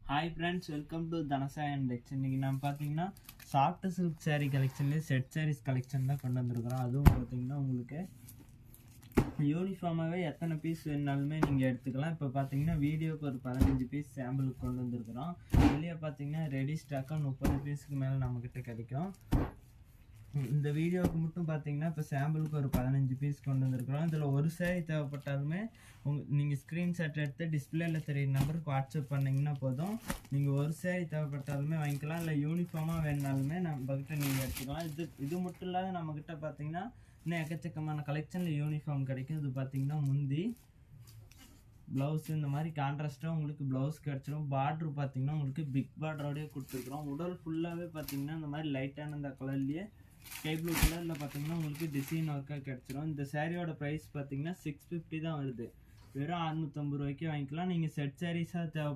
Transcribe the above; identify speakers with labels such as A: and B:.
A: Hi friends, welcome to தனசா and டெக்ஸ். இன்றைக்கி நம்ம பார்த்தீங்கன்னா சாஃப்ட் சில்க் சாரீ கலெக்ஷன்லேயே செட் சாரீஸ் கலெக்ஷன் தான் கொண்டு வந்திருக்கிறோம். அதுவும் பார்த்தீங்கன்னா உங்களுக்கு யூனிஃபார்மாகவே எத்தனை பீஸ் வேணுனாலுமே நீங்கள் எடுத்துக்கலாம். இப்போ பார்த்தீங்கன்னா வீடியோக்கு ஒரு 15 பீஸ் சாம்பிளுக்கு கொண்டு வந்திருக்கிறோம். வெளியே பார்த்தீங்கன்னா ரெடி ஸ்டாக்காக 30 பீஸுக்கு மேலே நம்மக்கிட்ட கிடைக்கும். இந்த வீடியோவுக்கு மட்டும் பார்த்தீங்கன்னா இப்போ சாம்பிளுக்கு ஒரு 15 பீஸ் கொண்டு வந்திருக்கிறோம். இதில் ஒரு சாரி தேவைப்பட்டாலுமே நீங்கள் ஸ்க்ரீன்ஷாட் எடுத்து டிஸ்பிளேல தெரியுற நம்பருக்கு வாட்ஸ்அப் பண்ணிங்கன்னா போதும். நீங்கள் ஒரு சாரி தேவைப்பட்டாலுமே வாங்கிக்கலாம், இல்லை யூனிஃபார்மாக வேணுனாலுமே நம்மக்கிட்ட நீங்கள் எடுத்துக்கலாம். இது மட்டும் இல்லாத நம்மக்கிட்ட பார்த்தீங்கன்னா இன்னும் எக்கச்சக்கமான கலெக்ஷனில் யூனிஃபார்ம் கிடைக்கும். இது பார்த்தீங்கன்னா முந்தி ப்ளவுஸ் இந்த மாதிரி கான்ட்ராஸ்ட்டாக உங்களுக்கு ப்ளவுஸ் கிடச்சிரும். பார்ட்ரு பார்த்தீங்கன்னா உங்களுக்கு பிக் பார்டரோடய கொடுத்துருக்குறோம். உடல் ஃபுல்லாகவே பார்த்தீங்கன்னா இந்த மாதிரி லைட்டான இந்த கலர்லேயே ஸ்கை ப்ளூ கலரில் பார்த்தீங்கன்னா உங்களுக்கு டிசைன் ஒர்க்காக கிடச்சிரும். இந்த சாரியோட ப்ரைஸ் பார்த்தீங்கன்னா 650 தான் வருது. வெறும் 650 ரூபாய்க்கு வாங்கிக்கலாம். நீங்கள் செட் சாரீஸாக தேவைப்பட்ட